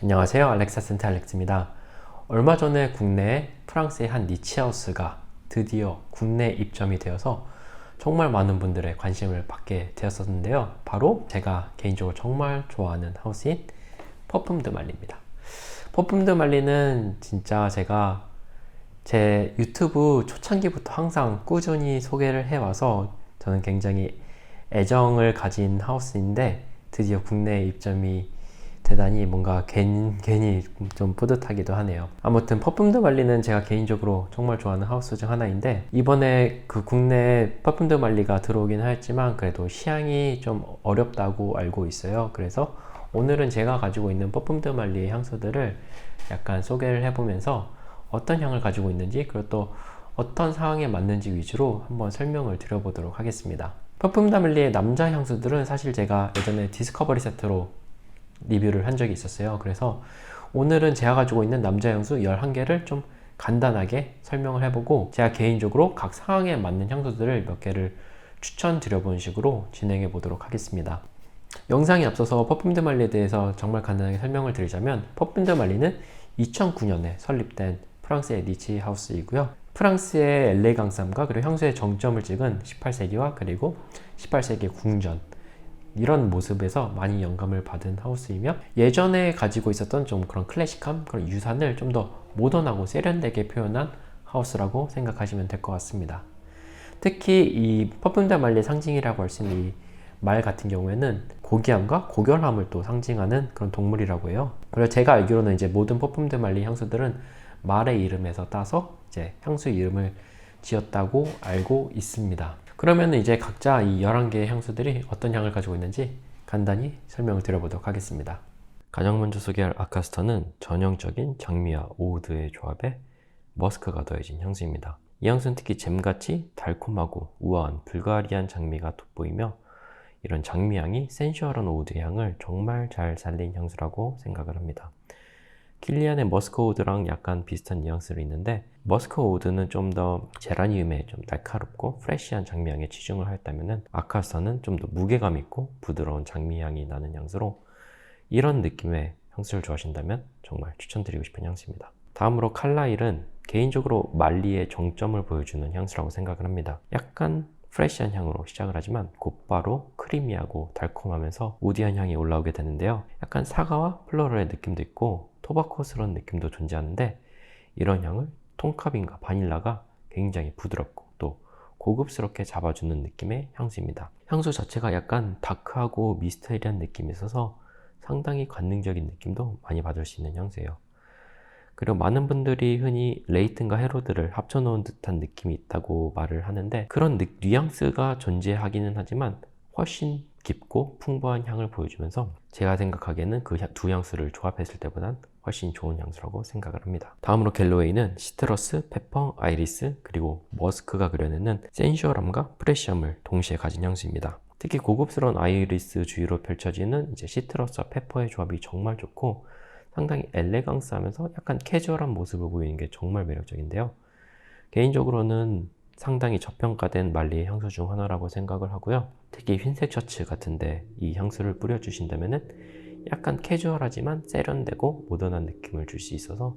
안녕하세요. 알렉사 센트 알렉스입니다. 얼마 전에 국내에 프랑스의 한 니치하우스가 드디어 국내 입점이 되어서 정말 많은 분들의 관심을 받게 되었었는데요. 바로 제가 개인적으로 정말 좋아하는 하우스인 퍼퓸 드 말리입니다. 퍼퓸 드 말리는 진짜 제가 제 유튜브 초창기부터 항상 꾸준히 소개를 해와서 저는 굉장히 애정을 가진 하우스인데 드디어 국내에 입점이 대단히 뭔가 괜히 좀 뿌듯하기도 하네요. 아무튼 퍼퓸 드 말리는 제가 개인적으로 정말 좋아하는 하우스 중 하나인데 이번에 그 국내에 퍼퓸 드 말리가 들어오긴 했지만 그래도 시향이 좀 어렵다고 알고 있어요. 그래서 오늘은 제가 가지고 있는 퍼퓸 드 말리의 향수들을 약간 소개를 해보면서 어떤 향을 가지고 있는지 그리고 또 어떤 상황에 맞는지 위주로 한번 설명을 드려보도록 하겠습니다. 퍼퓸 드 말리의 남자 향수들은 사실 제가 예전에 디스커버리 세트로 리뷰를 한 적이 있었어요. 그래서 오늘은 제가 가지고 있는 남자 향수 11개를 좀 간단하게 설명을 해보고 제가 개인적으로 각 상황에 맞는 향수들을 몇 개를 추천드려보는 식으로 진행해 보도록 하겠습니다. 영상에 앞서서 퍼퓸 드 말리에 대해서 정말 간단하게 설명을 드리자면 퍼퓸 드 말리는 2009년에 설립된 프랑스의 니치 하우스이고요. 프랑스의 엘레강쌈과 그리고 향수의 정점을 찍은 18세기와 그리고 18세기 궁전 이런 모습에서 많이 영감을 받은 하우스이며 예전에 가지고 있었던 좀 그런 클래식함, 그런 유산을 좀 더 모던하고 세련되게 표현한 하우스라고 생각하시면 될 것 같습니다. 특히 이 퍼퓸 드 말리의 상징이라고 할 수 있는 이 말 같은 경우에는 고귀함과 고결함을 또 상징하는 그런 동물이라고 해요. 그래서 제가 알기로는 이제 모든 퍼퓸 드 말리 향수들은 말의 이름에서 따서 이제 향수 이름을 지었다고 알고 있습니다. 그러면 이제 각자 이 11개의 향수들이 어떤 향을 가지고 있는지 간단히 설명을 드려보도록 하겠습니다. 가장 먼저 소개할 아카스터는 전형적인 장미와 오우드의 조합에 머스크가 더해진 향수입니다. 이 향수는 특히 잼같이 달콤하고 우아한 불가리안 장미가 돋보이며 이런 장미향이 센슈얼한 오우드 향을 정말 잘 살린 향수라고 생각을 합니다. 킬리안의 머스크 오우드랑 약간 비슷한 뉘앙스로 있는데 머스크 오우드는 좀 더 제라늄의 좀 날카롭고 프레쉬한 장미향에 치중을 하였다면 아카스타는 좀 더 무게감 있고 부드러운 장미향이 나는 향수로 이런 느낌의 향수를 좋아하신다면 정말 추천드리고 싶은 향수입니다. 다음으로 칼라일은 개인적으로 말리의 정점을 보여주는 향수라고 생각을 합니다. 약간 프레쉬한 향으로 시작을 하지만 곧바로 크리미하고 달콤하면서 우디한 향이 올라오게 되는데요. 약간 사과와 플로럴의 느낌도 있고 토바코스러운 느낌도 존재하는데 이런 향을 톤캅인과 바닐라가 굉장히 부드럽고 또 고급스럽게 잡아주는 느낌의 향수입니다. 향수 자체가 약간 다크하고 미스터리한 느낌이 있어서 상당히 관능적인 느낌도 많이 받을 수 있는 향수예요. 그리고 많은 분들이 흔히 레이튼과 헤로드를 합쳐놓은 듯한 느낌이 있다고 말을 하는데 그런 뉘앙스가 존재하기는 하지만 훨씬 깊고 풍부한 향을 보여주면서 제가 생각하기에는 그 두 향수를 조합했을 때보단 훨씬 좋은 향수라고 생각을 합니다. 다음으로 갤로웨이는 시트러스, 페퍼, 아이리스, 그리고 머스크가 그려내는 센슈얼함과 프레시함을 동시에 가진 향수입니다. 특히 고급스러운 아이리스 주위로 펼쳐지는 이제 시트러스와 페퍼의 조합이 정말 좋고 상당히 엘레강스하면서 약간 캐주얼한 모습을 보이는 게 정말 매력적인데요. 개인적으로는 상당히 저평가된 말리의 향수 중 하나라고 생각을 하고요. 특히 흰색 셔츠 같은데 이 향수를 뿌려주신다면 약간 캐주얼하지만 세련되고 모던한 느낌을 줄 수 있어서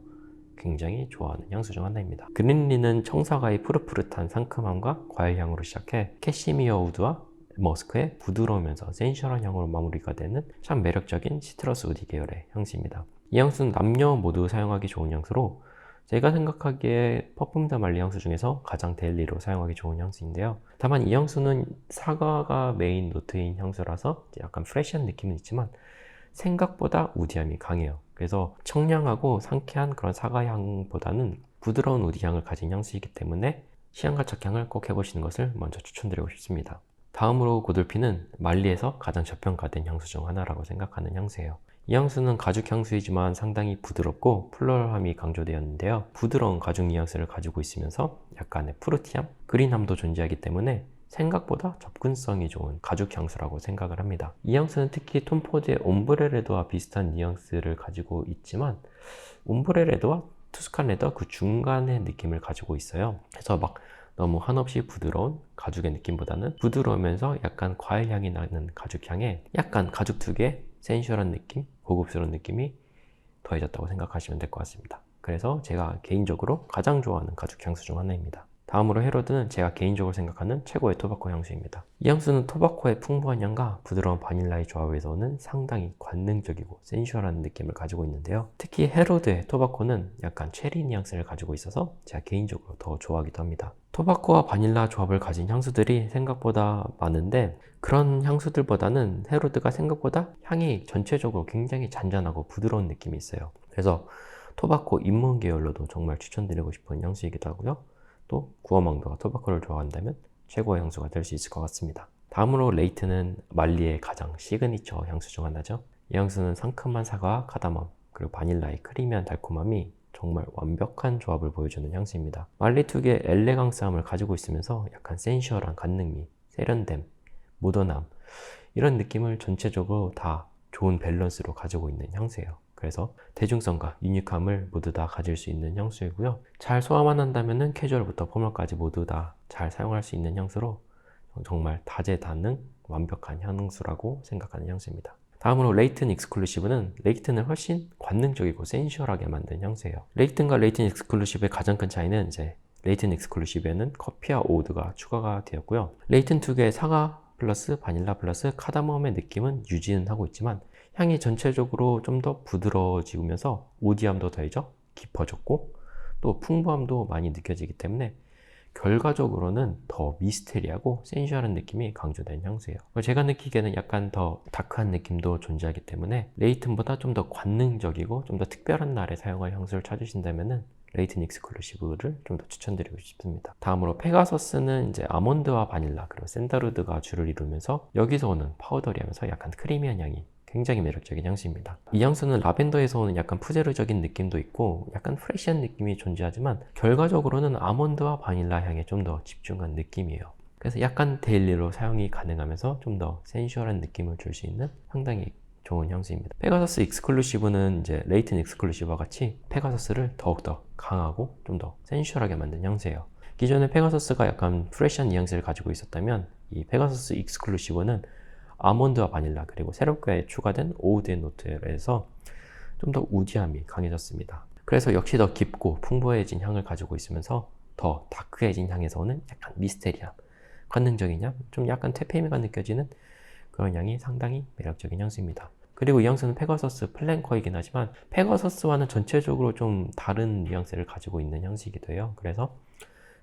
굉장히 좋아하는 향수 중 하나입니다. 그린리는 청사과의 푸릇푸릇한 상큼함과 과일향으로 시작해 캐시미어 우드와 머스크의 부드러우면서 센슈얼한 향으로 마무리가 되는 참 매력적인 시트러스 우디 계열의 향수입니다. 이 향수는 남녀 모두 사용하기 좋은 향수로 제가 생각하기에 퍼퓸 드 말리 향수 중에서 가장 데일리로 사용하기 좋은 향수인데요. 다만 이 향수는 사과가 메인 노트인 향수라서 약간 프레시한 느낌은 있지만 생각보다 우디함이 강해요. 그래서 청량하고 상쾌한 그런 사과향보다는 부드러운 우디향을 가진 향수이기 때문에 시향과 착향을 꼭 해보시는 것을 먼저 추천드리고 싶습니다. 다음으로 고돌피는 말리에서 가장 저평가된 향수 중 하나라고 생각하는 향수예요. 이 향수는 가죽 향수이지만 상당히 부드럽고 플로럴함이 강조되었는데요. 부드러운 가죽 뉘앙스를 가지고 있으면서 약간의 푸르티함, 그린함도 존재하기 때문에 생각보다 접근성이 좋은 가죽 향수라고 생각을 합니다. 이 향수는 특히 톰포드의 옴브레 레더와 비슷한 뉘앙스를 가지고 있지만 옴브레 레더와 투스칸 레더 그 중간의 느낌을 가지고 있어요. 그래서 막 너무 한없이 부드러운 가죽의 느낌보다는 부드러우면서 약간 과일향이 나는 가죽향에 약간 가죽 특유의 센슈얼한 느낌, 고급스러운 느낌이 더해졌다고 생각하시면 될 것 같습니다. 그래서 제가 개인적으로 가장 좋아하는 가죽 향수 중 하나입니다. 다음으로 헤로드는 제가 개인적으로 생각하는 최고의 토바코 향수입니다. 이 향수는 토바코의 풍부한 향과 부드러운 바닐라의 조합에서 오는 상당히 관능적이고 센슈얼한 느낌을 가지고 있는데요. 특히 헤로드의 토바코는 약간 체리 뉘앙스를 가지고 있어서 제가 개인적으로 더 좋아하기도 합니다. 토바코와 바닐라 조합을 가진 향수들이 생각보다 많은데 그런 향수들보다는 헤로드가 생각보다 향이 전체적으로 굉장히 잔잔하고 부드러운 느낌이 있어요. 그래서 토바코 입문 계열로도 정말 추천드리고 싶은 향수이기도 하고요. 또 구어망도가 토바코를 좋아한다면 최고의 향수가 될 수 있을 것 같습니다. 다음으로 레이트는 말리의 가장 시그니처 향수 중 하나죠. 이 향수는 상큼한 사과와 카다멈 그리고 바닐라의 크리미한 달콤함이 정말 완벽한 조합을 보여주는 향수입니다. 말리 특유의 엘레강스함을 가지고 있으면서 약간 센슈얼한 간능미, 세련됨, 모던함 이런 느낌을 전체적으로 다 좋은 밸런스로 가지고 있는 향수예요. 그래서 대중성과 유니크함을 모두 다 가질 수 있는 향수이고요. 잘 소화만 한다면 캐주얼부터 포멀까지 모두 다 잘 사용할 수 있는 향수로 정말 다재다능 완벽한 향수라고 생각하는 향수입니다. 다음으로 레이튼 익스클루시브는 레이튼을 훨씬 관능적이고 센슈얼하게 만든 향수예요. 레이튼과 레이튼 익스클루시브의 가장 큰 차이는 이제 레이튼 익스클루시브에는 커피와 오우드가 추가가 되었고요. 레이튼 특유의 사과 플러스 바닐라 플러스 카다멈의 느낌은 유지는 하고 있지만 향이 전체적으로 좀 더 부드러워지면서 우디함도 더해져 깊어졌고 또 풍부함도 많이 느껴지기 때문에 결과적으로는 더 미스테리하고 센슈얼한 느낌이 강조된 향수예요. 제가 느끼기에는 약간 더 다크한 느낌도 존재하기 때문에 레이튼보다 좀 더 관능적이고 좀 더 특별한 날에 사용할 향수를 찾으신다면 레이튼 익스클루시브를 좀 더 추천드리고 싶습니다. 다음으로 페가서스는 이제 아몬드와 바닐라 그리고 샌다루드가 주를 이루면서 여기서 오는 파우더리하면서 약간 크리미한 향이 굉장히 매력적인 향수입니다. 이 향수는 라벤더에서 오는 약간 푸제르적인 느낌도 있고 약간 프레시한 느낌이 존재하지만 결과적으로는 아몬드와 바닐라 향에 좀 더 집중한 느낌이에요. 그래서 약간 데일리로 사용이 가능하면서 좀 더 센슈얼한 느낌을 줄 수 있는 상당히 좋은 향수입니다. 페가서스 익스클루시브는 이제 레이튼 익스클루시브와 같이 페가서스를 더욱더 강하고 좀 더 센슈얼하게 만든 향수예요. 기존에 페가서스가 약간 프레시한 뉘앙스를 가지고 있었다면 이 페가서스 익스클루시브는 아몬드와 바닐라 그리고 새롭게 추가된 오우드의 노트에서 좀 더 우디함이 강해졌습니다. 그래서 역시 더 깊고 풍부해진 향을 가지고 있으면서 더 다크해진 향에서 오는 약간 미스테리함, 관능적인 향, 좀 약간 퇴폐미가 느껴지는 그런 향이 상당히 매력적인 향수입니다. 그리고 이 향수는 페가서스 플랭커이긴 하지만 페가서스와는 전체적으로 좀 다른 뉘앙스를 가지고 있는 향수이기도 해요. 그래서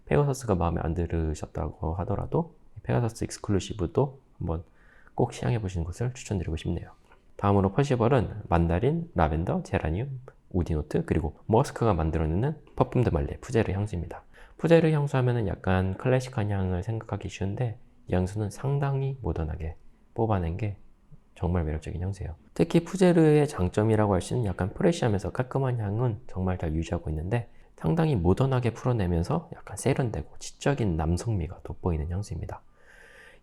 페가서스가 마음에 안 들으셨다고 하더라도 페가서스 익스클루시브도 한번 꼭 시향해 보시는 것을 추천드리고 싶네요. 다음으로 퍼시벌은 만다린, 라벤더, 제라늄, 우디노트 그리고 머스크가 만들어내는 퍼퓸드 말레 푸제르 향수입니다. 푸제르 향수 하면은 약간 클래식한 향을 생각하기 쉬운데 이 향수는 상당히 모던하게 뽑아낸 게 정말 매력적인 향수예요. 특히 푸제르의 장점이라고 할 수 있는 약간 프레시하면서 깔끔한 향은 정말 잘 유지하고 있는데 상당히 모던하게 풀어내면서 약간 세련되고 지적인 남성미가 돋보이는 향수입니다.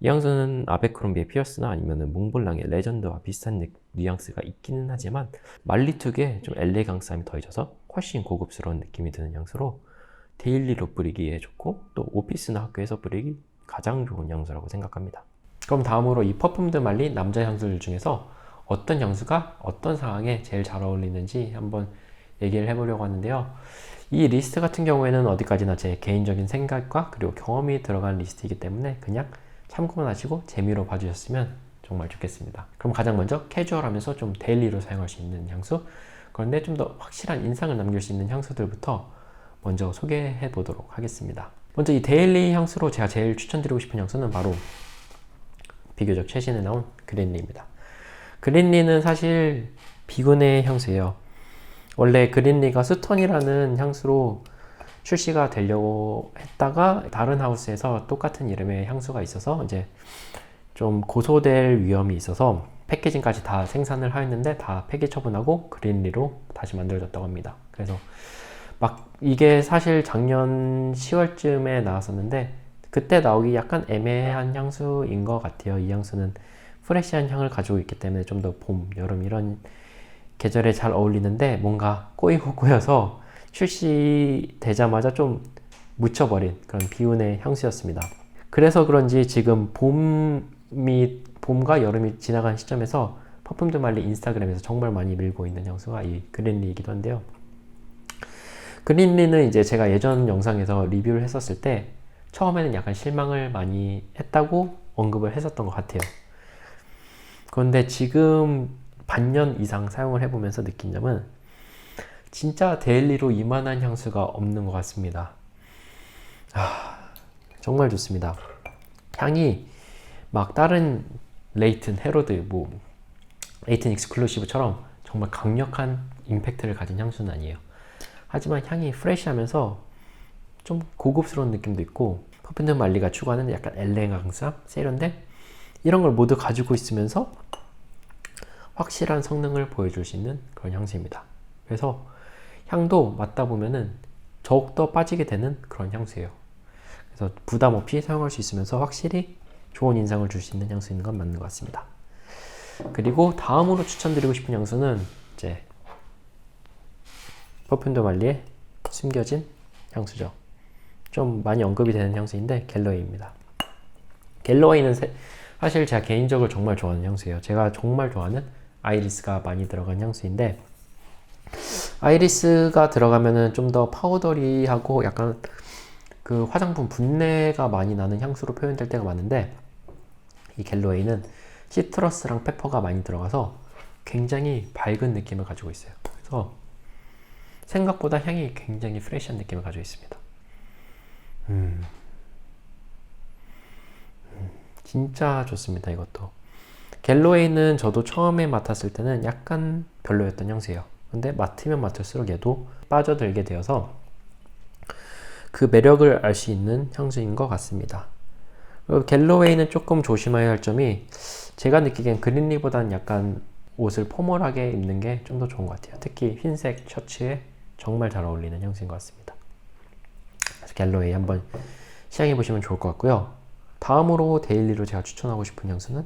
이 향수는 아베크롬비의 피어스나 아니면 몽블랑의 레전드와 비슷한 뉘앙스가 있기는 하지만 말리툭에 좀 엘레강스함이 더해져서 훨씬 고급스러운 느낌이 드는 향수로 데일리로 뿌리기에 좋고 또 오피스나 학교에서 뿌리기 가장 좋은 향수라고 생각합니다. 그럼 다음으로 이 퍼퓸드 말리 남자 향수들 중에서 어떤 향수가 어떤 상황에 제일 잘 어울리는지 한번 얘기를 해보려고 하는데요. 이 리스트 같은 경우에는 어디까지나 제 개인적인 생각과 그리고 경험이 들어간 리스트이기 때문에 그냥 참고만 하시고 재미로 봐주셨으면 정말 좋겠습니다. 그럼 가장 먼저 캐주얼하면서 좀 데일리로 사용할 수 있는 향수, 그런데 좀 더 확실한 인상을 남길 수 있는 향수들부터 먼저 소개해 보도록 하겠습니다. 먼저 이 데일리 향수로 제가 제일 추천드리고 싶은 향수는 바로 비교적 최신에 나온 그린리입니다. 그린리는 사실 비군의 향수예요. 원래 그린리가 스톤이라는 향수로 출시가 되려고 했다가 다른 하우스에서 똑같은 이름의 향수가 있어서 이제 좀 고소될 위험이 있어서 패키징까지 다 생산을 하였는데 다 폐기 처분하고 그린리로 다시 만들어졌다고 합니다. 그래서 막 이게 사실 작년 10월쯤에 나왔었는데 그때 나오기 약간 애매한 향수인 것 같아요. 이 향수는 프레시한 향을 가지고 있기 때문에 좀 더 봄, 여름 이런 계절에 잘 어울리는데 뭔가 꼬이고 꼬여서 출시되자마자 좀 묻혀버린 그런 비운의 향수였습니다. 그래서 그런지 지금 봄과 여름이 지나간 시점에서 퍼퓸 드 말리 인스타그램에서 정말 많이 밀고 있는 향수가 이 그린리이기도 한데요. 그린리는 이제 제가 예전 영상에서 리뷰를 했었을 때 처음에는 약간 실망을 많이 했다고 언급을 했었던 것 같아요. 그런데 지금 반년 이상 사용을 해보면서 느낀 점은 진짜 데일리로 이만한 향수가 없는 것 같습니다. 정말 좋습니다. 향이 막 다른 레이튼, 헤로드, 레이튼 익스클루시브처럼 정말 강력한 임팩트를 가진 향수는 아니에요. 하지만 향이 프레시하면서 좀 고급스러운 느낌도 있고, 퍼퓸 드 말리가 추구하는 약간 엘레강스함, 세련됨 이런 걸 모두 가지고 있으면서 확실한 성능을 보여줄 수 있는 그런 향수입니다. 그래서 향도 맡다 보면은 더욱더 빠지게 되는 그런 향수예요. 그래서 부담 없이 사용할 수 있으면서 확실히 좋은 인상을 줄 수 있는 향수인 건 맞는 것 같습니다. 그리고 다음으로 추천드리고 싶은 향수는 이제 퍼퓸 드 말리의 숨겨진 향수죠. 좀 많이 언급이 되는 향수인데 갤러웨이입니다. 갤러웨이는 사실 제가 개인적으로 정말 좋아하는 향수예요. 제가 정말 좋아하는 아이리스가 많이 들어간 향수인데, 아이리스가 들어가면은 좀 더 파우더리하고 약간 그 화장품 분내가 많이 나는 향수로 표현될 때가 많은데, 이 갤러웨이는 시트러스랑 페퍼가 많이 들어가서 굉장히 밝은 느낌을 가지고 있어요. 그래서 생각보다 향이 굉장히 프레시한 느낌을 가지고 있습니다. 진짜 좋습니다. 이것도 갤러웨이는 저도 처음에 맡았을 때는 약간 별로였던 향수예요. 근데 맡으면 맡을수록 얘도 빠져들게 되어서 그 매력을 알 수 있는 향수인 것 같습니다. 그리고 갤러웨이는 조금 조심해야 할 점이, 제가 느끼기엔 그린리보다는 약간 옷을 포멀하게 입는 게 좀 더 좋은 것 같아요. 특히 흰색 셔츠에 정말 잘 어울리는 향수인 것 같습니다. 그래서 갤러웨이 한번 시향해 보시면 좋을 것 같고요. 다음으로 데일리로 제가 추천하고 싶은 향수는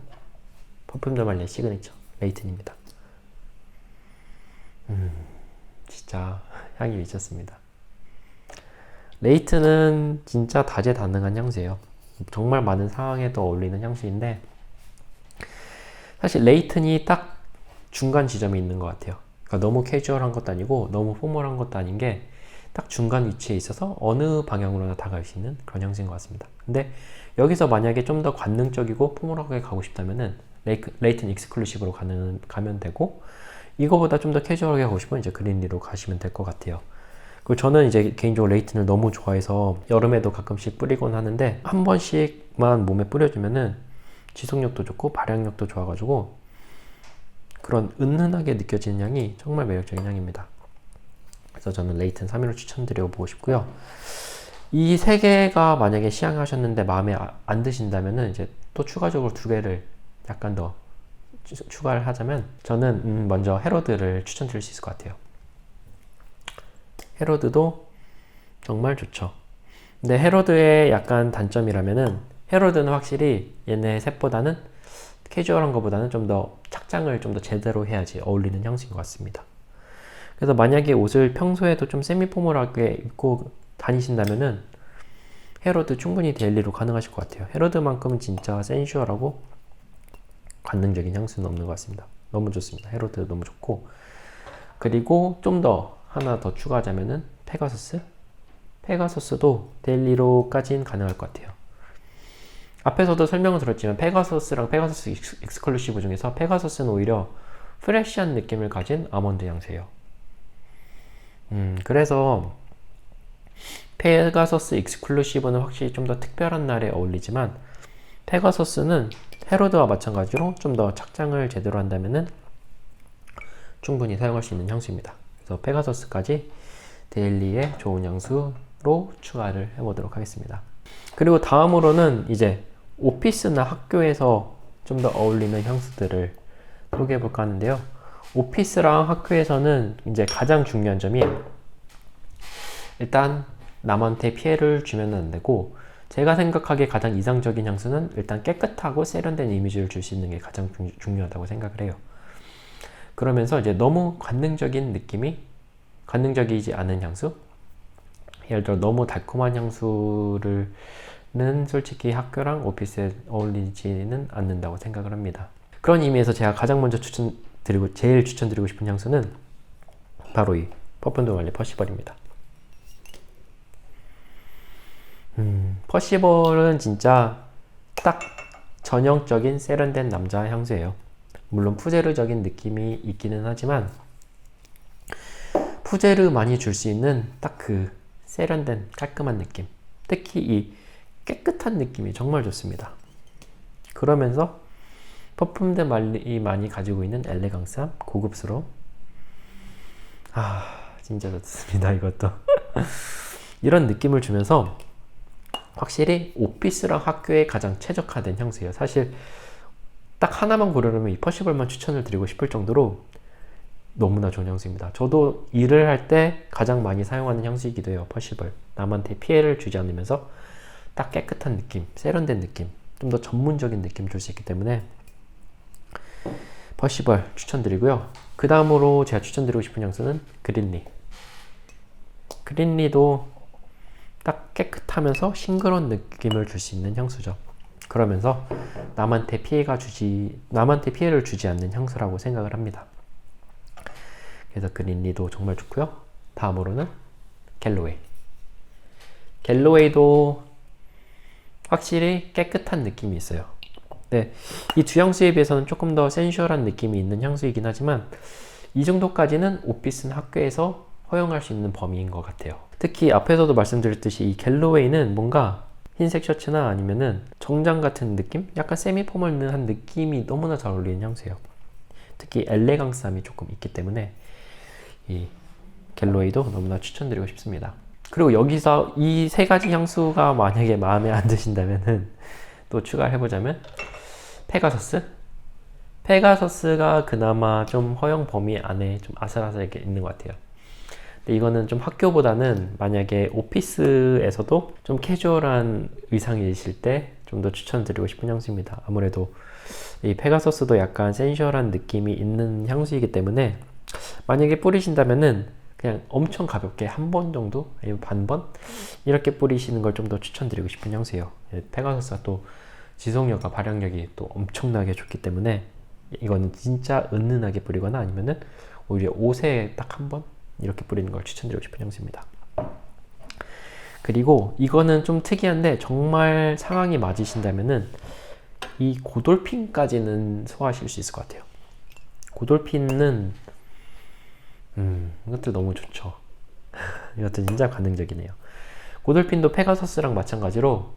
퍼퓸 드 말리의 시그니처 레이튼입니다. 진짜 향이 미쳤습니다. 레이튼은 진짜 다재다능한 향수예요. 정말 많은 상황에도 어울리는 향수인데, 사실 레이튼이 딱 중간 지점에 있는 것 같아요. 그러니까 너무 캐주얼한 것도 아니고 너무 포멀한 것도 아닌 게 딱 중간 위치에 있어서 어느 방향으로나 다가갈 수 있는 그런 향수인 것 같습니다. 근데 여기서 만약에 좀 더 관능적이고 포멀하게 가고 싶다면은 레이튼 익스클루시브로 가면 되고, 이거보다 좀 더 캐주얼하게 가고 싶으면 이제 그린리로 가시면 될 것 같아요. 그리고 저는 이제 개인적으로 레이튼을 너무 좋아해서 여름에도 가끔씩 뿌리곤 하는데, 한 번씩만 몸에 뿌려주면은 지속력도 좋고 발향력도 좋아가지고 그런 은은하게 느껴지는 향이 정말 매력적인 향입니다. 그래서 저는 레이튼 3위로 추천드려보고 싶고요. 이 세 개가 만약에 시향하셨는데 마음에 안 드신다면은 이제 또 추가적으로 두 개를 약간 더 추가를 하자면, 저는 먼저 헤로드를 추천드릴 수 있을 것 같아요. 헤로드도 정말 좋죠. 근데 헤로드의 약간 단점이라면은, 헤로드는 확실히 얘네 셋보다는 캐주얼한 것보다는 좀 더 착장을 좀 더 제대로 해야지 어울리는 향수인 것 같습니다. 그래서 만약에 옷을 평소에도 좀 세미 포멀하게 입고 다니신다면은 헤로드 충분히 데일리로 가능하실 것 같아요. 헤로드만큼은 진짜 센슈얼하고 관능적인 향수는 없는 것 같습니다. 너무 좋습니다. 헤로드 너무 좋고, 그리고 좀 더 하나 더 추가하자면은 페가서스도 데일리로까지는 가능할 것 같아요. 앞에서도 설명을 드렸지만 페가서스랑 페가서스 익스클루시브 중에서 페가서스는 오히려 프레시한 느낌을 가진 아몬드 향수예요. 그래서 페가서스 익스클루시브는 확실히 좀 더 특별한 날에 어울리지만, 페가서스는 헤로드와 마찬가지로 좀 더 착장을 제대로 한다면은 충분히 사용할 수 있는 향수입니다. 그래서 페가서스까지 데일리의 좋은 향수로 추가를 해보도록 하겠습니다. 그리고 다음으로는 이제 오피스나 학교에서 좀 더 어울리는 향수들을 소개해 볼까 하는데요. 오피스랑 학교에서는 이제 가장 중요한 점이, 일단 남한테 피해를 주면 안 되고, 제가 생각하기에 가장 이상적인 향수는 일단 깨끗하고 세련된 이미지를 줄 수 있는 게 가장 중요하다고 생각을 해요. 그러면서 이제 너무 관능적이지 않은 향수, 예를 들어 너무 달콤한 향수는 솔직히 학교랑 오피스에 어울리지는 않는다고 생각을 합니다. 그런 의미에서 제가 가장 먼저 제일 추천드리고 싶은 향수는 바로 이 퍼퓸드 말리 퍼시벌입니다. 퍼시벌은 진짜 딱 전형적인 세련된 남자 향수예요. 물론 푸제르적인 느낌이 있기는 하지만 푸제르 많이 줄 수 있는 딱 그 세련된 깔끔한 느낌, 특히 이 깨끗한 느낌이 정말 좋습니다. 그러면서 퍼퓸드 말리 많이 가지고 있는 엘레강스함, 고급스러움, 진짜 좋습니다. 이것도 이런 느낌을 주면서 확실히 오피스랑 학교에 가장 최적화된 향수예요. 사실 딱 하나만 고르려면 이 퍼시벌만 추천을 드리고 싶을 정도로 너무나 좋은 향수입니다. 저도 일을 할 때 가장 많이 사용하는 향수이기도 해요. 퍼시벌. 남한테 피해를 주지 않으면서 딱 깨끗한 느낌, 세련된 느낌, 좀 더 전문적인 느낌 줄 수 있기 때문에 퍼시벌 추천드리고요. 그 다음으로 제가 추천드리고 싶은 향수는 그린리. 그린리도 딱 깨끗하면서 싱그러운 느낌을 줄 수 있는 향수죠. 그러면서 남한테 피해를 주지 않는 향수라고 생각을 합니다. 그래서 그린리도 정말 좋고요. 다음으로는 갤로웨이. 갤로웨이도 확실히 깨끗한 느낌이 있어요. 네, 이 두 향수에 비해서는 조금 더 센슈얼한 느낌이 있는 향수이긴 하지만 이 정도까지는 오피스나 학교에서 허용할 수 있는 범위인 것 같아요. 특히 앞에서도 말씀드렸듯이 이 갤로웨이는 뭔가 흰색 셔츠나 아니면은 정장 같은 느낌? 약간 세미 포멀한 느낌이 너무나 잘 어울리는 향수예요. 특히 엘레강스함이 조금 있기 때문에 이 갤로웨이도 너무나 추천드리고 싶습니다. 그리고 여기서 이 세 가지 향수가 만약에 마음에 안 드신다면은 또 추가해보자면 페가서스가 그나마 좀 허용 범위 안에 좀 아슬아슬하게 있는 것 같아요. 근데 이거는 좀 학교보다는 만약에 오피스에서도 좀 캐주얼한 의상이실 때 좀 더 추천드리고 싶은 향수입니다. 아무래도 이 페가서스도 약간 센슈얼한 느낌이 있는 향수이기 때문에 만약에 뿌리신다면은 그냥 엄청 가볍게 한 번 정도, 아니면 반번 이렇게 뿌리시는 걸 좀 더 추천드리고 싶은 향수예요. 페가서스가 또 지속력과 발향력이 또 엄청나게 좋기 때문에 이거는 진짜 은은하게 뿌리거나 아니면은 오히려 옷에 딱 한 번 이렇게 뿌리는 걸 추천드리고 싶은 향수입니다. 그리고 이거는 좀 특이한데 정말 상황이 맞으신다면은 이 고돌핀까지는 소화하실 수 있을 것 같아요. 고돌핀은 이것도 너무 좋죠. 이것도 진짜 관능적이네요. 고돌핀도 페가서스랑 마찬가지로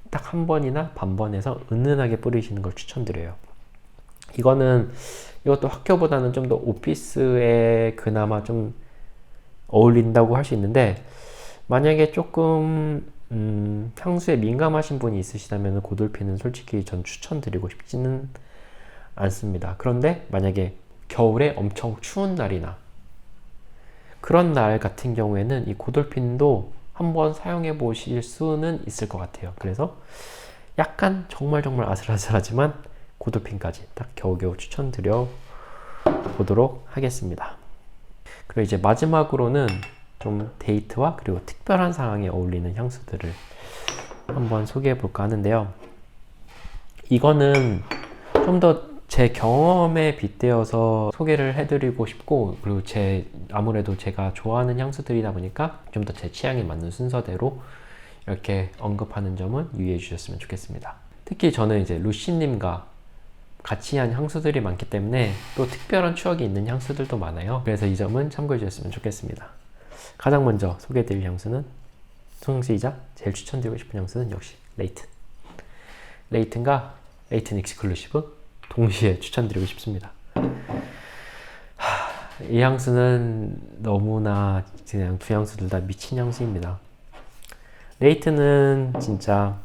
딱 한 번이나 반번에서 은은하게 뿌리시는 걸 추천드려요. 이것도 학교보다는 좀 더 오피스에 그나마 좀 어울린다고 할 수 있는데, 만약에 조금 향수에 민감하신 분이 있으시다면 고돌핀은 솔직히 전 추천드리고 싶지는 않습니다. 그런데 만약에 겨울에 엄청 추운 날이나 그런 날 같은 경우에는 이 고돌핀도 한번 사용해 보실 수는 있을 것 같아요. 그래서 약간 정말 아슬아슬하지만 고돌핀까지 딱 겨우겨우 추천드려 보도록 하겠습니다. 그리고 이제 마지막으로는 좀 데이트와 그리고 특별한 상황에 어울리는 향수들을 한번 소개해 볼까 하는데요. 이거는 좀 더 제 경험에 빗대어서 소개를 해드리고 싶고, 그리고 아무래도 제가 좋아하는 향수들이다 보니까 좀 더 제 취향에 맞는 순서대로 이렇게 언급하는 점은 유의해 주셨으면 좋겠습니다. 특히 저는 이제 루시님과 같이 한 향수들이 많기 때문에 또 특별한 추억이 있는 향수들도 많아요. 그래서 이 점은 참고해 주셨으면 좋겠습니다. 가장 먼저 소개해드릴 향수는 향수이자 제일 추천드리고 싶은 향수는 역시 레이튼과 레이튼 익스클루시브 동시에 추천드리고 싶습니다. 이 향수는 너무나 그냥 두 향수들 다 미친 향수입니다. 레이튼은 진짜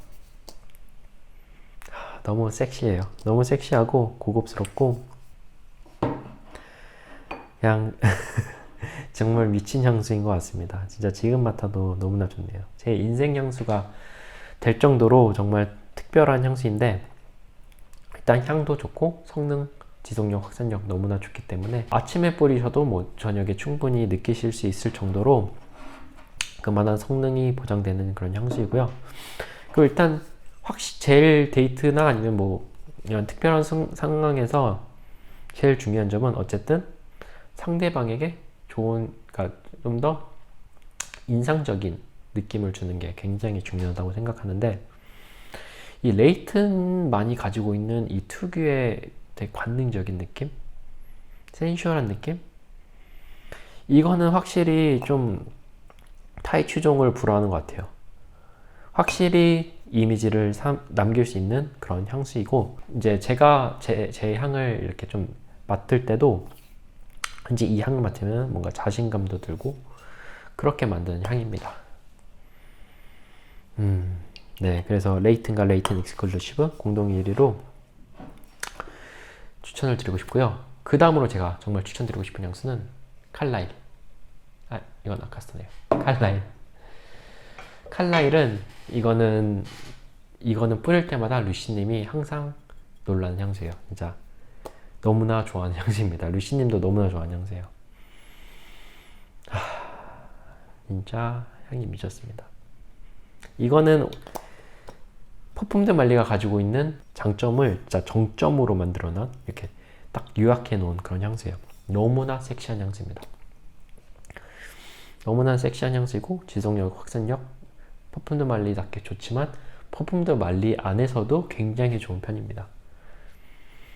너무 섹시해요. 너무 섹시하고 고급스럽고 그냥 정말 미친 향수인 것 같습니다. 진짜 지금 맡아도 너무나 좋네요. 제 인생 향수가 될 정도로 정말 특별한 향수인데, 일단 향도 좋고 성능, 지속력, 확산력 너무나 좋기 때문에 아침에 뿌리셔도 뭐 저녁에 충분히 느끼실 수 있을 정도로 그만한 성능이 보장되는 그런 향수이고요. 그리고 일단 제일 데이트나 아니면 뭐 이런 특별한 상황에서 제일 중요한 점은 어쨌든 상대방에게 좋은, 그러니까 좀 더 인상적인 느낌을 주는 게 굉장히 중요하다고 생각하는데, 이 레이튼만이 가지고 있는 이 특유의 되게 관능적인 느낌? 센슈얼한 느낌? 이거는 확실히 좀 타이 추종을 불허하는 것 같아요. 확실히 이미지를 남길 수 있는 그런 향수이고, 이제 제가 제 향을 이렇게 좀 맡을 때도 왠지 이 향을 맡으면 뭔가 자신감도 들고 그렇게 만드는 향입니다. 네, 그래서 레이튼과 레이튼 익스클루시브 공동 1위로 추천을 드리고 싶고요. 그 다음으로 제가 정말 추천드리고 싶은 향수는 칼라일. 이건 아카스터네요. 칼라일은 이거는 뿌릴 때마다 루시님이 항상 놀라는 향수예요. 진짜 너무나 좋아하는 향수입니다. 루시님도 너무나 좋아하는 향수예요. 진짜 향이 미쳤습니다. 이거는 퍼퓸 드 말리가 가지고 있는 장점을 진짜 정점으로 만들어 놓은, 이렇게 딱 요약해 놓은 그런 향수예요. 너무나 섹시한 향수입니다. 너무나 섹시한 향수이고 지속력, 확산력, 퍼퓸 드 말리답게 좋지만 퍼퓸 드 말리 안에서도 굉장히 좋은 편입니다.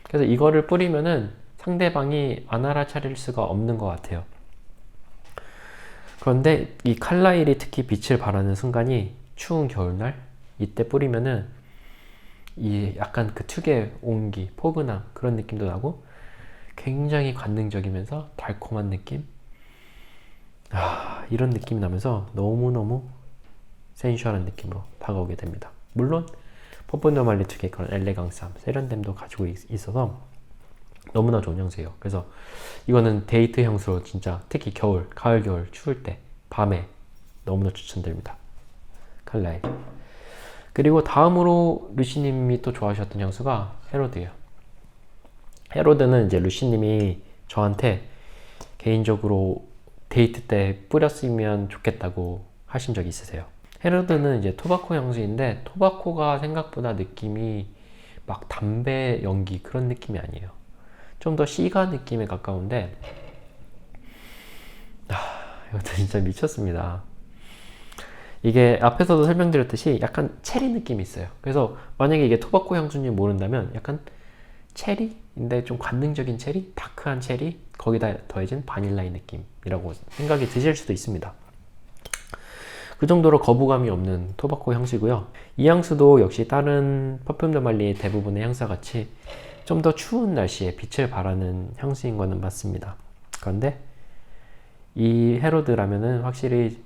그래서 이거를 뿌리면은 상대방이 안 알아차릴 수가 없는 것 같아요. 그런데 이 칼라일이 특히 빛을 발하는 순간이 추운 겨울날 이때 뿌리면은 이 약간 그 특유의 온기, 포근함 그런 느낌도 나고 굉장히 관능적이면서 달콤한 느낌, 이런 느낌이 나면서 너무너무 센슈얼한 느낌으로 다가오게 됩니다. 물론 퍼퓸 드 말리 특유의 그런 엘레강스함, 세련됨도 가지고 있어서 너무나 좋은 향수예요. 그래서 이거는 데이트 향수로 진짜 특히 겨울, 가을, 겨울 추울 때 밤에 너무나 추천드립니다. 칼라일. 그리고 다음으로 루시님이 또 좋아하셨던 향수가 헤로드예요. 헤로드는 이제 루시님이 저한테 개인적으로 데이트 때 뿌렸으면 좋겠다고 하신 적이 있으세요. 헤로드는 이제 토바코 향수인데 토바코가 생각보다 느낌이 막 담배 연기 그런 느낌이 아니에요. 좀 더 시가 느낌에 가까운데 이것도 진짜 미쳤습니다. 이게 앞에서도 설명드렸듯이 약간 체리 느낌이 있어요. 그래서 만약에 이게 토바코 향수인지 모른다면 약간 체리인데 좀 관능적인 체리, 다크한 체리, 거기다 더해진 바닐라의 느낌이라고 생각이 드실 수도 있습니다. 그 정도로 거부감이 없는 토바코 향수고요. 이 향수도 역시 다른 퍼퓸 드 말리의 대부분의 향수와 같이 좀 더 추운 날씨에 빛을 발하는 향수인 것은 맞습니다. 그런데 이 헤로드라면은 확실히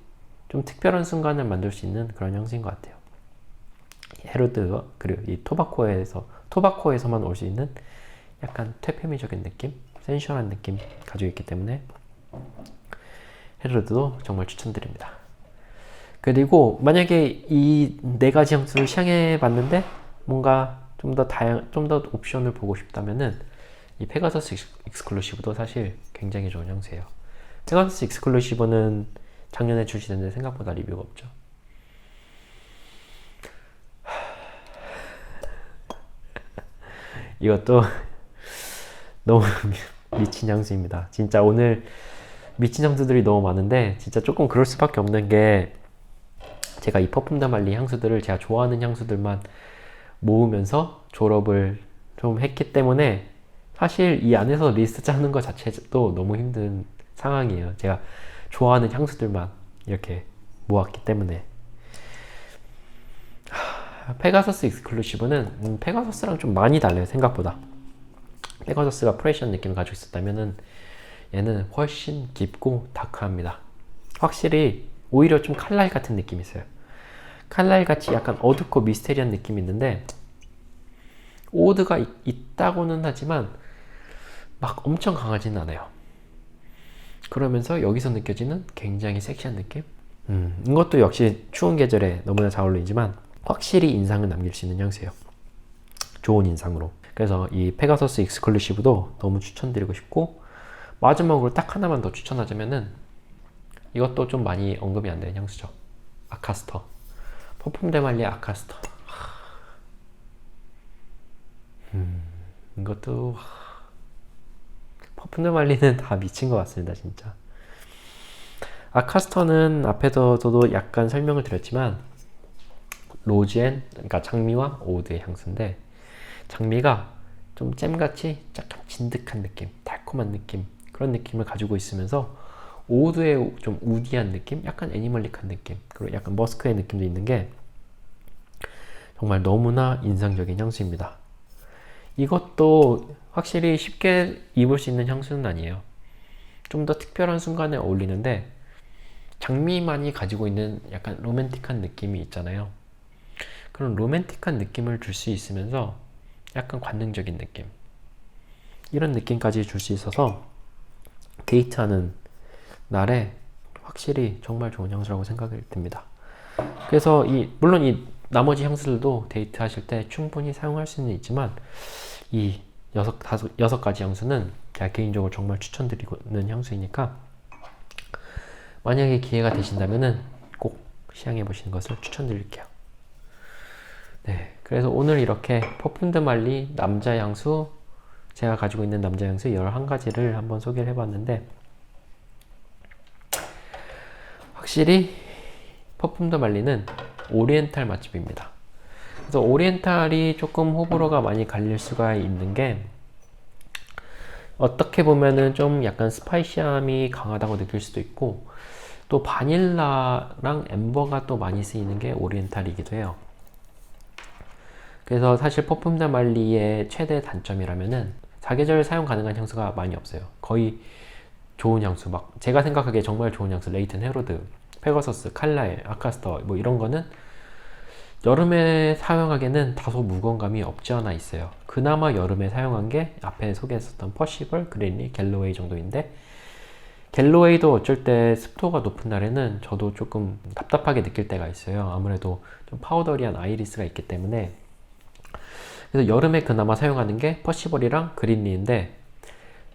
좀 특별한 순간을 만들 수 있는 그런 향수인 것 같아요. 헤로드 그리고 이 토바코에서만 올 수 있는 약간 퇴폐미적인 느낌, 센슈얼한 느낌 가지고 있기 때문에 헤로드도 정말 추천드립니다. 그리고 만약에 이 네 가지 향수를 시향해 봤는데 뭔가 좀 더 옵션을 보고 싶다면은 이 페가서스 익스클루시브도 사실 굉장히 좋은 향수예요. 페가서스 익스클루시브는 작년에 출시됐는데 생각보다 리뷰가 없죠. 이것도 너무 미친 향수입니다. 진짜 오늘 미친 향수들이 너무 많은데 진짜 조금 그럴 수밖에 없는 게 제가 이 퍼퓸 드 말리 향수들을 제가 좋아하는 향수들만 모으면서 졸업을 좀 했기 때문에 사실 이 안에서 리스트 짜는 것 자체도 너무 힘든 상황이에요. 제가 좋아하는 향수들만 이렇게 모았기 때문에. 페가서스 익스클루시브는 페가서스랑 좀 많이 달라요. 생각보다. 페가서스가 프레시한 느낌을 가지고 있었다면은 얘는 훨씬 깊고 다크합니다. 확실히 오히려 좀 칼라일 같은 느낌이 있어요. 칼라일 같이 약간 어둡고 미스테리한 느낌이 있는데 오드가 있다고는 하지만 막 엄청 강하지는 않아요. 그러면서 여기서 느껴지는 굉장히 섹시한 느낌? 이것도 역시 추운 계절에 너무나 잘 어울리지만 확실히 인상을 남길 수 있는 향수예요. 좋은 인상으로. 그래서 이 페가서스 익스클루시브도 너무 추천드리고 싶고, 마지막으로 딱 하나만 더 추천하자면은 이것도 좀 많이 언급이 안 되는 향수죠. 아카스터. 퍼퓸 드 말리 아카스터. 이것도 퍼퓸 드 말리는 다 미친 것 같습니다, 진짜. 아카스터는 앞에서 저도 약간 설명을 드렸지만 로즈앤, 그러니까 장미와 오우드의 향수인데, 장미가 좀 잼같이 약간 진득한 느낌, 달콤한 느낌, 그런 느낌을 가지고 있으면서 오우드의 좀 우디한 느낌, 약간 애니멀릭한 느낌, 그리고 약간 머스크의 느낌도 있는 게 정말 너무나 인상적인 향수입니다. 이것도 확실히 쉽게 입을 수 있는 향수는 아니에요. 좀 더 특별한 순간에 어울리는데, 장미만이 가지고 있는 약간 로맨틱한 느낌이 있잖아요. 그런 로맨틱한 느낌을 줄 수 있으면서 약간 관능적인 느낌, 이런 느낌까지 줄 수 있어서 데이트하는 날에 확실히 정말 좋은 향수라고 생각이 듭니다. 그래서 물론 이 나머지 향수들도 데이트 하실 때 충분히 사용할 수는 있지만, 이 여섯 가지 향수는 제가 개인적으로 정말 추천드리는 향수이니까 만약에 기회가 되신다면은 꼭 시향해 보시는 것을 추천드릴게요. 네, 그래서 오늘 이렇게 퍼퓸 드 말리 남자 향수, 제가 가지고 있는 남자 향수 11가지를 한번 소개를 해봤는데, 확실히 퍼퓸 드 말리는 오리엔탈 맛집입니다. 그래서 오리엔탈이 조금 호불호가 많이 갈릴 수가 있는 게, 어떻게 보면은 좀 약간 스파이시함이 강하다고 느낄 수도 있고, 또 바닐라랑 엠버가 또 많이 쓰이는 게 오리엔탈이기도 해요. 그래서 사실 퍼퓸 드 말리의 최대 단점이라면은 사계절 사용 가능한 향수가 많이 없어요. 거의 좋은 향수, 막 제가 생각하기에 정말 좋은 향수, 레이튼 헤로드, 페거서스, 칼라엘, 아카스터 뭐 이런 거는 여름에 사용하기에는 다소 무거운 감이 없지 않아 있어요. 그나마 여름에 사용한 게 앞에 소개했었던 퍼시벌, 그린리, 갤로웨이 정도인데, 갤로웨이도 어쩔 때 습도가 높은 날에는 저도 조금 답답하게 느낄 때가 있어요. 아무래도 좀 파우더리한 아이리스가 있기 때문에. 그래서 여름에 그나마 사용하는 게 퍼시벌이랑 그린리인데,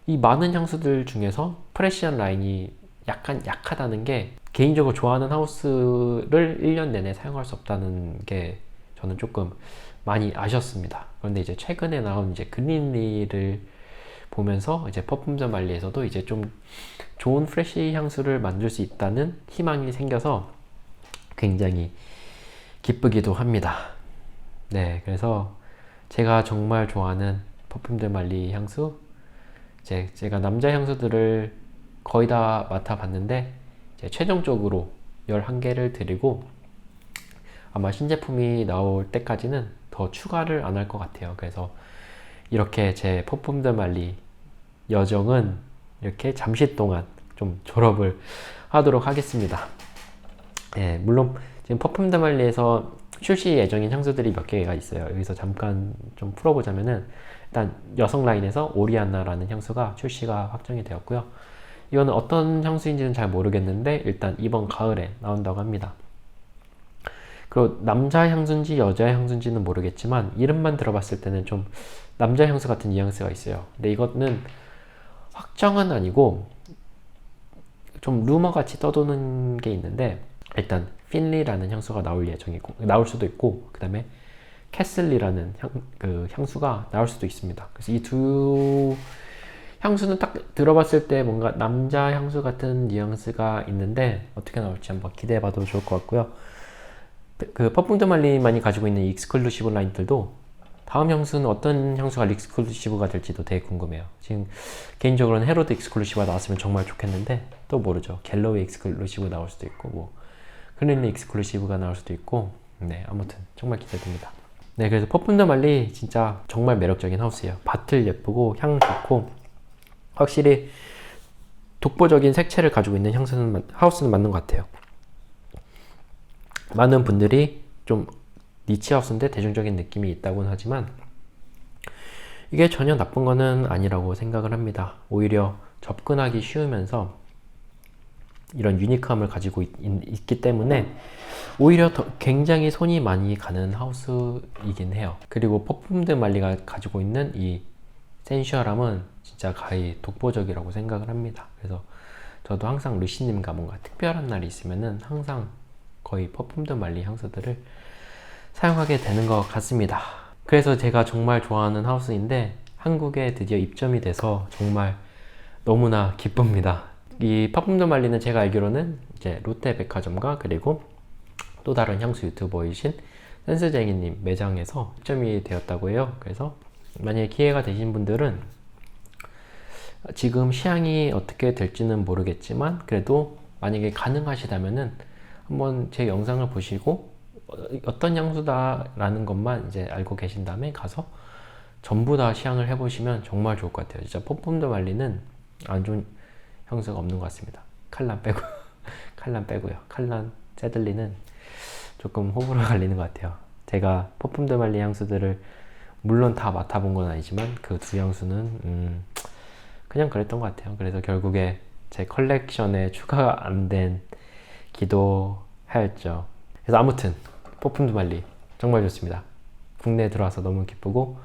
이 많은 향수들 중에서 프레시한 라인이 약간 약하다는 게, 개인적으로 좋아하는 하우스를 1년 내내 사용할 수 없다는 게 저는 조금 많이 아쉬웠습니다. 그런데 이제 최근에 나온 이제 그린리를 보면서 이제 퍼퓸 드 말리에서도 이제 좀 좋은 프레시 향수를 만들 수 있다는 희망이 생겨서 굉장히 기쁘기도 합니다. 네, 그래서 제가 정말 좋아하는 퍼퓸 드 말리 향수, 제가 남자 향수들을 거의 다 맡아봤는데 최종적으로 11개를 드리고, 아마 신제품이 나올 때까지는 더 추가를 안 할 것 같아요. 그래서 이렇게 제 퍼퓸 드 말리 여정은 이렇게 잠시 동안 좀 졸업을 하도록 하겠습니다. 예, 물론 지금 퍼퓸 드 말리에서 출시 예정인 향수들이 몇 개가 있어요. 여기서 잠깐 좀 풀어보자면은, 일단 여성 라인에서 오리아나라는 향수가 출시가 확정이 되었고요. 이거는 어떤 향수인지는 잘 모르겠는데 일단 이번 가을에 나온다고 합니다. 그리고 남자 향수인지 여자 향수인지는 모르겠지만 이름만 들어봤을 때는 좀 남자 향수 같은 뉘앙스가 있어요. 근데 이거는 확정은 아니고 좀 루머 같이 떠도는 게 있는데, 일단 핀리라는 향수가 나올 예정이고, 나올 수도 있고, 그 다음에 캐슬리라는 향수가 나올 수도 있습니다. 그래서 이 두 향수는 딱 들어봤을 때 뭔가 남자 향수 같은 뉘앙스가 있는데, 어떻게 나올지 한번 기대해봐도 좋을 것 같고요. 그 퍼퓸 드 말리만이 가지고 있는 익스클루시브 라인들도 다음 향수는 어떤 향수가 익스클루시브가 될지도 되게 궁금해요. 지금 개인적으로는 헤로드 익스클루시브가 나왔으면 정말 좋겠는데 또 모르죠. 갤러웨이 익스클루시브 나올 수도 있고, 뭐 클린리 익스클루시브가 나올 수도 있고, 네, 아무튼 정말 기대됩니다. 네, 그래서 퍼퓸 드 말리 진짜 정말 매력적인 하우스예요. 밭을 예쁘고 향 좋고, 확실히 독보적인 색채를 가지고 있는 하우스는 맞는 것 같아요. 많은 분들이 좀 니치 하우스인데 대중적인 느낌이 있다고는 하지만 이게 전혀 나쁜 거는 아니라고 생각을 합니다. 오히려 접근하기 쉬우면서 이런 유니크함을 가지고 있기 때문에 오히려 굉장히 손이 많이 가는 하우스이긴 해요. 그리고 퍼퓸 드 말리가 가지고 있는 이 센슈얼함은 진짜 가히 독보적이라고 생각을 합니다. 그래서 저도 항상 루시님과 뭔가 특별한 날이 있으면은 항상 거의 퍼퓸 드 말리 향수들을 사용하게 되는 것 같습니다. 그래서 제가 정말 좋아하는 하우스인데 한국에 드디어 입점이 돼서 정말 너무나 기쁩니다. 이 파품 더 말리는 제가 알기로는 이제 롯데백화점과 그리고 또 다른 향수 유튜버이신 센스쟁이님 매장에서 입점이 되었다고 해요. 그래서 만약에 기회가 되신 분들은 지금 시향이 어떻게 될지는 모르겠지만 그래도 만약에 가능하시다면은 한번 제 영상을 보시고 어떤 향수다라는 것만 이제 알고 계신 다음에 가서 전부 다 시향을 해보시면 정말 좋을 것 같아요. 진짜 퍼퓸 더 말리는 안 좋은 향수가 없는 것 같습니다. 칼란 빼고 칼란 빼고요. 칼란 세들리는 조금 호불호 갈리는 것 같아요. 제가 퍼퓸 더 말리 향수들을 물론 다 맡아본 건 아니지만 그 두 향수는 그냥 그랬던 것 같아요. 그래서 결국에 제 컬렉션에 추가가 안 된 기도하였죠. 그래서 아무튼 퍼퓸 더 말리 정말 좋습니다. 국내에 들어와서 너무 기쁘고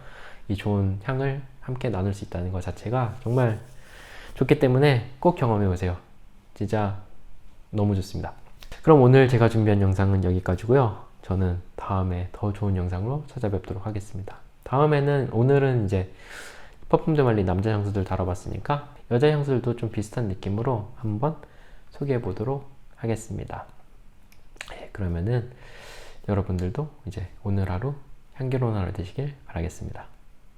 이 좋은 향을 함께 나눌 수 있다는 것 자체가 정말 좋기 때문에 꼭 경험해 보세요. 진짜 너무 좋습니다. 그럼 오늘 제가 준비한 영상은 여기까지고요. 저는 다음에 더 좋은 영상으로 찾아뵙도록 하겠습니다. 다음에는 오늘은 이제 퍼퓸 더 말리 남자 향수들 다뤄봤으니까 여자 향수들도 좀 비슷한 느낌으로 한번 소개해 보도록 하겠습니다. 네, 그러면은 여러분들도 이제 오늘 하루 향기로운 하루 되시길 바라겠습니다.